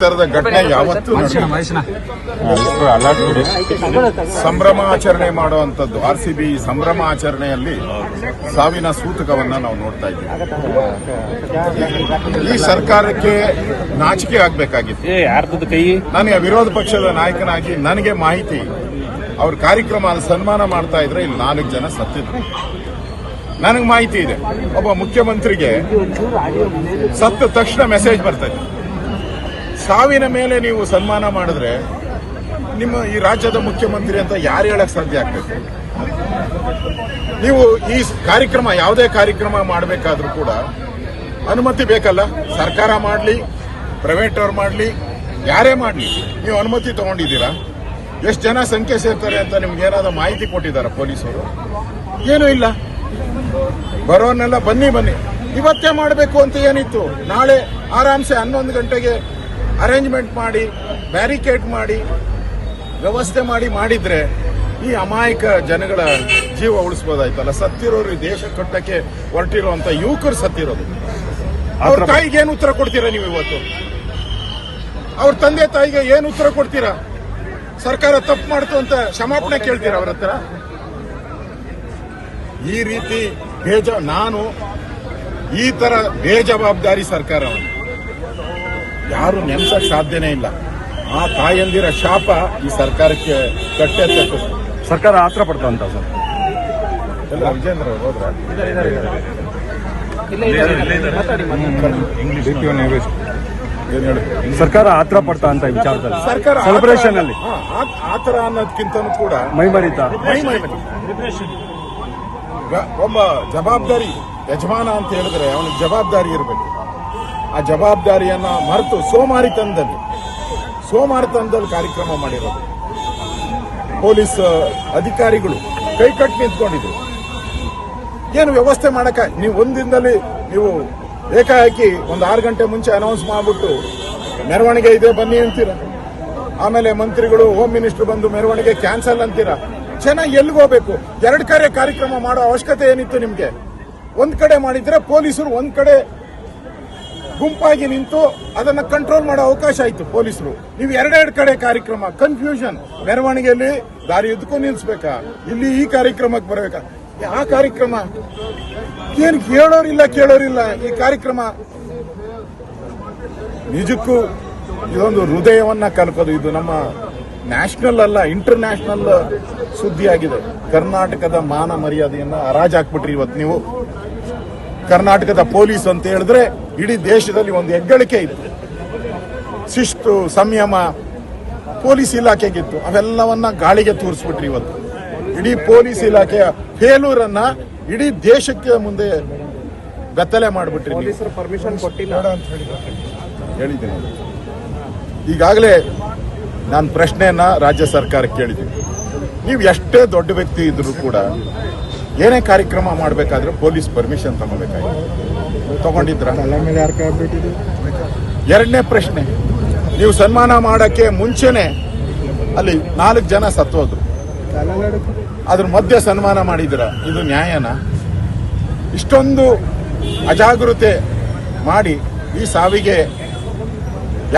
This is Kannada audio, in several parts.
ತರದ ಘಟನೆ ಯಾವತ್ತೂ ಸಂಭ್ರಮಾಚರಣೆ ಮಾಡುವಂತದ್ದು RCB ಸಂಭ್ರಮಾಚರಣೆಯಲ್ಲಿ ಸಾವಿನ ಸೂತಕವನ್ನ ನಾವು ನೋಡ್ತಾ ಇದ್ದೀವಿ. ಈ ಸರ್ಕಾರಕ್ಕೆ ನಾಚಿಕೆ ಆಗ್ಬೇಕಾಗಿತ್ತು. ನನಗೆ ವಿರೋಧ ಪಕ್ಷದ ನಾಯಕನಾಗಿ ನನಗೆ ಮಾಹಿತಿ ಅವ್ರ ಕಾರ್ಯಕ್ರಮ ಸನ್ಮಾನ ಮಾಡ್ತಾ ಇದ್ರೆ ಇಲ್ಲಿ 4 ಜನ ಸತ್ತಿದ್ರು. ನನಗೆ ಮಾಹಿತಿ ಇದೆ, ಒಬ್ಬ ಮುಖ್ಯಮಂತ್ರಿಗೆ ಸತ್ತ ತಕ್ಷಣ ಮೆಸೇಜ್ ಬರ್ತಾ ಇದೆ. ಸಾವಿನ ಮೇಲೆ ನೀವು ಸನ್ಮಾನ ಮಾಡಿದ್ರೆ ನಿಮ್ಮ ಈ ರಾಜ್ಯದ ಮುಖ್ಯಮಂತ್ರಿ ಅಂತ ಯಾರು ಹೇಳಕ್ ಸಾಧ್ಯ ಆಗ್ತದೆ? ನೀವು ಈ ಕಾರ್ಯಕ್ರಮ ಯಾವುದೇ ಕಾರ್ಯಕ್ರಮ ಮಾಡಬೇಕಾದ್ರೂ ಕೂಡ ಅನುಮತಿ ಬೇಕಲ್ಲ. ಸರ್ಕಾರ ಮಾಡಲಿ, ಪ್ರೈವೇಟ್ ಅವ್ರು ಮಾಡಲಿ, ಯಾರೇ ಮಾಡಲಿ, ನೀವು ಅನುಮತಿ ತಗೊಂಡಿದ್ದೀರಾ? ಎಷ್ಟು ಜನ ಸಂಖ್ಯೆ ಸೇರ್ತಾರೆ ಅಂತ ನಿಮ್ಗೆ ಏನಾದ್ರು ಮಾಹಿತಿ ಕೊಟ್ಟಿದ್ದಾರೆ ಪೊಲೀಸರು? ಏನೂ ಇಲ್ಲ. ಬರೋನ್ನೆಲ್ಲ ಬನ್ನಿ ಇವತ್ತೇ ಮಾಡಬೇಕು ಅಂತ ಏನಿತ್ತು? ನಾಳೆ ಆರಾಮ್ಸೆ 11 ಗಂಟೆಗೆ ಅರೇಂಜ್ಮೆಂಟ್ ಮಾಡಿ, ಬ್ಯಾರಿಕೇಡ್ ಮಾಡಿ, ವ್ಯವಸ್ಥೆ ಮಾಡಿದ್ರೆ ಈ ಅಮಾಯಕ ಜನಗಳ ಜೀವ ಉಳಿಸಬಹುದಾಯ್ತಲ್ಲ. ಸತ್ತಿರೋರು ದೇಶ ಕಟ್ಟಕ್ಕೆ ಹೊರಟಿರುವಂತ ಯುವಕರು ಸತ್ತಿರೋದು. ಅವ್ರ ತಾಯಿಗೆ ಏನು ಉತ್ತರ ಕೊಡ್ತೀರಾ ನೀವು ಇವತ್ತು? ಅವ್ರ ತಂದೆ ತಾಯಿಗೆ ಏನು ಉತ್ತರ ಕೊಡ್ತೀರಾ? ಸರ್ಕಾರ ತಪ್ಪು ಮಾಡ್ತು ಅಂತ ಕ್ಷಮಾಪಣೆ ಕೇಳ್ತೀರಾ ಅವ್ರ ಹತ್ರ? ಈ ರೀತಿ ನಾನು ಈ ತರ ಬೇಜವಾಬ್ದಾರಿ ಸರ್ಕಾರವನ್ನು ಯಾರು ನೆನೆಸಕ್ ಸಾಧ್ಯನೇ ಇಲ್ಲ. ಆ ತಾಯಂದಿರ ಶಾಪ ಈ ಸರ್ಕಾರಕ್ಕೆ ಕಟ್ಟೆ ತಟ್ಟು. ಸರ್ಕಾರ ಆತರ ಪಡ್ತಾ ಅಂತ ಸರ್ ವಿಜೇಂದ್ರ ಹೋದ್ರ ಸರ್ಕಾರ ಆತರ ಪಡ್ತಾ ಅಂತ ವಿಚಾರದಲ್ಲಿ ಸರ್ಕಾರ ಸೆಲೆಬ್ರೇಷನ್ ಅಲ್ಲಿ ಆತರ ಅನ್ನೋದಕ್ಕಿಂತನೂ ಕೂಡ ಮೈಮರಿತ ಒಬ್ಬ ಜವಾಬ್ದಾರಿ ಯಜಮಾನ ಅಂತ ಹೇಳಿದ್ರೆ ಅವನಿಗೆ ಜವಾಬ್ದಾರಿ ಇರಬೇಕು. ಆ ಜವಾಬ್ದಾರಿಯನ್ನ ಮರೆತು ಸೋಮಾರಿತನದಲ್ಲಿ ಕಾರ್ಯಕ್ರಮ ಮಾಡಿರೋದು. ಪೊಲೀಸ್ ಅಧಿಕಾರಿಗಳು ಕೈಕಟ್ಟು ನಿಂತ್ಕೊಂಡಿದ್ರು. ಏನು ವ್ಯವಸ್ಥೆ ಮಾಡಕ ನೀವು ಒಂದಿನದಲ್ಲಿ ನೀವು ಏಕಾಏಕಿ ಒಂದು 6 ಗಂಟೆ ಮುಂಚೆ ಅನೌನ್ಸ್ ಮಾಡ್ಬಿಟ್ಟು ಮೆರವಣಿಗೆ ಇದೆ ಬನ್ನಿ ಅಂತೀರ. ಆಮೇಲೆ ಮಂತ್ರಿಗಳು, ಹೋಮ್ ಮಿನಿಸ್ಟರ್ ಬಂದು ಮೆರವಣಿಗೆ ಕ್ಯಾನ್ಸಲ್ ಅಂತೀರ. ಜನ ಎಲ್ಲಿಗೋಗ್ಬೇಕು? 2 ಕಡೆ ಕಾರ್ಯಕ್ರಮ ಮಾಡೋ ಅವಶ್ಯಕತೆ ಏನಿತ್ತು ನಿಮ್ಗೆ? ಒಂದ್ ಕಡೆ ಮಾಡಿದ್ರೆ ಪೊಲೀಸರು ಒಂದ್ ಕಡೆ ಗುಂಪಾಗಿ ನಿಂತು ಅದನ್ನ ಕಂಟ್ರೋಲ್ ಮಾಡೋ ಅವಕಾಶ ಆಯ್ತು ಪೊಲೀಸರು. ನೀವು 2 ಕಡೆ ಕಾರ್ಯಕ್ರಮ, ಕನ್ಫ್ಯೂಷನ್. ಮೆರವಣಿಗೆಯಲ್ಲಿ ದಾರಿ ಉದ್ದಕ್ಕೂ ನಿಲ್ಸ್ಬೇಕಾ? ಇಲ್ಲಿ ಈ ಕಾರ್ಯಕ್ರಮಕ್ಕೆ ಬರಬೇಕಾ? ಆ ಕಾರ್ಯಕ್ರಮ ಏನು ಕೇಳೋರಿಲ್ಲ. ಈ ಕಾರ್ಯಕ್ರಮ ನಿಜಕ್ಕೂ ಇದೊಂದು ಹೃದಯವನ್ನ ಕಲ್ಕೋದು. ಇದು ನಮ್ಮ ನ್ಯಾಷನಲ್ ಅಲ್ಲ, ಇಂಟರ್ ನ್ಯಾಷನಲ್ ಸುದ್ದಿಯಾಗಿದೆ. ಕರ್ನಾಟಕದ ಮಾನ ಮರ್ಯಾದೆಯನ್ನ ಹರಾಜಾಕ್ಬಿಟ್ರಿ ಇವತ್ತು ನೀವು. ಕರ್ನಾಟಕದ ಪೊಲೀಸ್ ಅಂತ ಹೇಳಿದ್ರೆ ಇಡೀ ದೇಶದಲ್ಲಿ ಒಂದು ಹೆಗ್ಗಳಿಕೆ ಇತ್ತು. ಶಿಸ್ತು, ಸಂಯಮ ಪೊಲೀಸ್ ಇಲಾಖೆಗಿತ್ತು. ಅವೆಲ್ಲವನ್ನ ಗಾಳಿಗೆ ತೂರಿಸ್ಬಿಟ್ರಿ ಇವತ್ತು. ಇಡೀ ಪೊಲೀಸ್ ಇಲಾಖೆಯ ಫೇಲೂರನ್ನ ಇಡೀ ದೇಶಕ್ಕೆ ಮುಂದೆ ಬೆತ್ತಲೆ ಮಾಡಿಬಿಟ್ರಿ. ಪರ್ಮಿಷನ್ ಕೊಟ್ಟಿಲ್ಲ ಅಂತ ಹೇಳಿದ್ದೀನಿ. ಈಗಾಗಲೇ ನಾನು ಪ್ರಶ್ನೆಯನ್ನ ರಾಜ್ಯ ಸರ್ಕಾರಕ್ಕೆ ಕೇಳಿದ್ದೀನಿ. ನೀವು ಎಷ್ಟೇ ದೊಡ್ಡ ವ್ಯಕ್ತಿ ಇದ್ರೂ ಕೂಡ ಏನೇ ಕಾರ್ಯಕ್ರಮ ಮಾಡಬೇಕಾದ್ರೆ ಪೊಲೀಸ್ ಪರ್ಮಿಷನ್ ತಗೊಂಡಿದ್ರ? 2ನೇ ಪ್ರಶ್ನೆ, ನೀವು ಸನ್ಮಾನ ಮಾಡಕ್ಕೆ ಮುಂಚೆನೆ ಅಲ್ಲಿ 4 ಜನ ಸತ್ತೋದ್ರು. ಅದ್ರ ಮಧ್ಯೆ ಸನ್ಮಾನ ಮಾಡಿದ್ರ? ಇದು ನ್ಯಾಯನಾ? ಇಷ್ಟೊಂದು ಅಜಾಗರೂಕತೆ ಮಾಡಿ ಈ ಸಾವಿಗೆ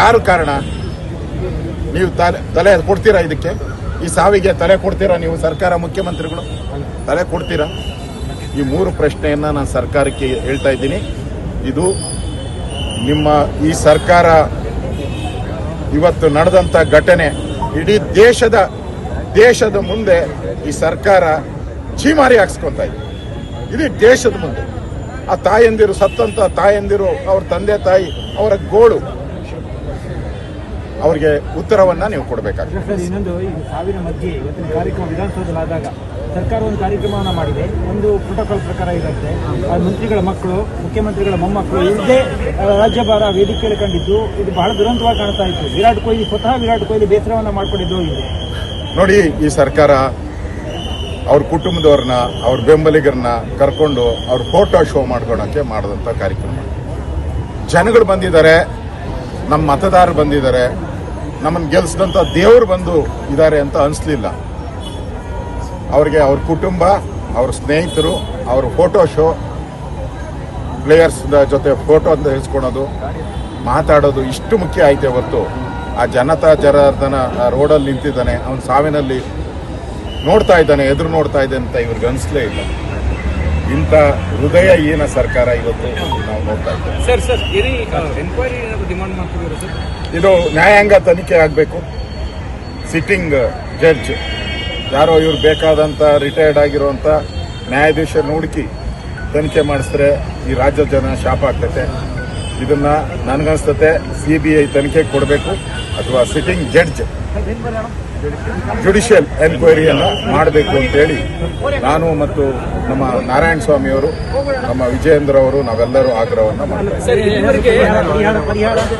ಯಾರು ಕಾರಣ? ನೀವು ತಲೆ ಕೊಡ್ತೀರಾ ಇದಕ್ಕೆ? ಈ ಸಾವಿಗೆ ತಲೆ ಕೊಡ್ತೀರಾ ನೀವು? ಸರ್ಕಾರ, ಮುಖ್ಯಮಂತ್ರಿಗಳು ತಲೆ ಕೊಡ್ತೀರಾ? ಈ 3 ಪ್ರಶ್ನೆಯನ್ನ ನಾನು ಸರ್ಕಾರಕ್ಕೆ ಹೇಳ್ತಾ ಇದ್ದೀನಿ. ಇದು ನಿಮ್ಮ ಈ ಸರ್ಕಾರ ಇವತ್ತು ನಡೆದಂತ ಘಟನೆ ಇಡೀ ದೇಶದ ಮುಂದೆ ಈ ಸರ್ಕಾರ ಚೀಮಾರಿ ಹಾಕ್ಸ್ಕೊಂತ ಇದೆ. ಇಡೀ ದೇಶದ ಮುಂದೆ ಆ ತಾಯಂದಿರು, ಸತ್ತಂತ ತಾಯಂದಿರು, ಅವ್ರ ತಂದೆ ತಾಯಿ, ಅವರ ಗೋಳು, ಅವರಿಗೆ ಉತ್ತರವನ್ನ ನೀವು ಕೊಡಬೇಕಾಗ್ತದೆ. ಇನ್ನೊಂದು, ಈ ಸಾವಿನ ಮಧ್ಯೆ ಇವತ್ತಿನ ಕಾರ್ಯಕ್ರಮ ವಿಧಾನಸೌಧದಲ್ಲಾದಾಗ ಸರ್ಕಾರ ಒಂದು ಕಾರ್ಯಕ್ರಮವನ್ನು ಮಾಡಿದೆ. ಒಂದು ಪ್ರೋಟೋಕಾಲ್ ಪ್ರಕಾರ ಇರುತ್ತೆ. ಮಂತ್ರಿಗಳ ಮಕ್ಕಳು, ಮುಖ್ಯಮಂತ್ರಿಗಳ ಮೊಮ್ಮಕ್ಕಳು ಇಲ್ಲದೆ ರಾಜ್ಯಭಾರ ವೇದಿಕೆಯಲ್ಲಿ ಕಂಡಿದ್ದು ಇದು ಬಹಳ ದುರಂತವಾಗಿ ಕಾಣ್ತಾ ಇತ್ತು. ಸ್ವತಃ ವಿರಾಟ್ ಕೊಹ್ಲಿ ಬೇಸರವನ್ನ ಮಾಡ್ಕೊಂಡಿದ್ದು ಇದೆ. ನೋಡಿ, ಈ ಸರ್ಕಾರ ಅವ್ರ ಕುಟುಂಬದವ್ರನ್ನ, ಅವ್ರ ಬೆಂಬಲಿಗರನ್ನ ಕರ್ಕೊಂಡು ಅವ್ರ ಫೋಟೋ ಶೋ ಮಾಡ್ಕೊಳಕ್ಕೆ ಮಾಡಿದಂತ ಕಾರ್ಯಕ್ರಮ. ಜನಗಳು ಬಂದಿದ್ದಾರೆ, ನಮ್ಮ ಮತದಾರರು ಬಂದಿದ್ದಾರೆ, ನಮ್ಮನ್ನು ಗೆಲ್ಸಿದಂತ ದೇವರು ಬಂದು ಇದ್ದಾರೆ ಅಂತ ಅನಿಸ್ಲಿಲ್ಲ ಅವ್ರಿಗೆ. ಅವ್ರ ಕುಟುಂಬ, ಅವ್ರ ಸ್ನೇಹಿತರು, ಅವ್ರ ಫೋಟೋ ಶೋ, ಪ್ಲೇಯರ್ಸ್ ಜೊತೆ ಫೋಟೋ ಅಂತ ಇರಿಸ್ಕೊಳೋದು, ಮಾತಾಡೋದು ಇಷ್ಟು ಮುಖ್ಯ ಆಯ್ತೆ ಹೊರತು ಆ ಜನತಾ ಜನಾರ್ದನ ಆ ರೋಡಲ್ಲಿ ನಿಂತಿದ್ದಾನೆ, ಅವನ ಸಾವಿನಲ್ಲಿ ನೋಡ್ತಾ ಇದ್ದಾನೆ, ಎದುರು ನೋಡ್ತಾ ಇದೆ ಅಂತ ಇವ್ರಿಗೆ ಅನಿಸ್ಲೇ ಇಲ್ಲ. ಇಂಥ ಹೃದಯಹೀನ ಸರ್ಕಾರ ಇವತ್ತು ನಾವು ನೋಡ್ತಾ ಇದ್ದೇವೆ. ಸರ್ ಎನ್ಕ್ವೈರಿ ಡಿಮಾಂಡ್ ಮಾಡ್ತಿದ್ದೀರಾ ಸರ್? ಇದು ನ್ಯಾಯಾಂಗ ತನಿಖೆ ಆಗಬೇಕು. ಸಿಟ್ಟಿಂಗ್ ಜಡ್ಜ್ ಯಾರೋ ಇವ್ರು ಬೇಕಾದಂಥ ರಿಟೈರ್ಡ್ ಆಗಿರುವಂಥ ನ್ಯಾಯಾಧೀಶರನ್ನು ಹುಡುಕಿ ತನಿಖೆ ಮಾಡಿಸಿದ್ರೆ ಈ ರಾಜ್ಯದ ಜನ ಶಾಪ ಆಗ್ತೈತೆ. ಇದನ್ನ ನನಗನ್ಸ್ತತೆ CBI ತನಿಖೆ ಕೊಡಬೇಕು ಅಥವಾ ಸಿಟ್ಟಿಂಗ್ ಜಡ್ಜ್ ಜುಡಿಷಿಯಲ್ ಎನ್ಕ್ವೈರಿಯನ್ನು ಮಾಡಬೇಕು ಅಂತೇಳಿ ನಾನು ಮತ್ತು ನಮ್ಮ ನಾರಾಯಣ ಸ್ವಾಮಿಯವರು, ನಮ್ಮ ವಿಜಯೇಂದ್ರ ಅವರು ನಾವೆಲ್ಲರೂ ಆಗ್ರಹವನ್ನು ಮಾಡ್ತೇವೆ. ಪರಿಹಾರ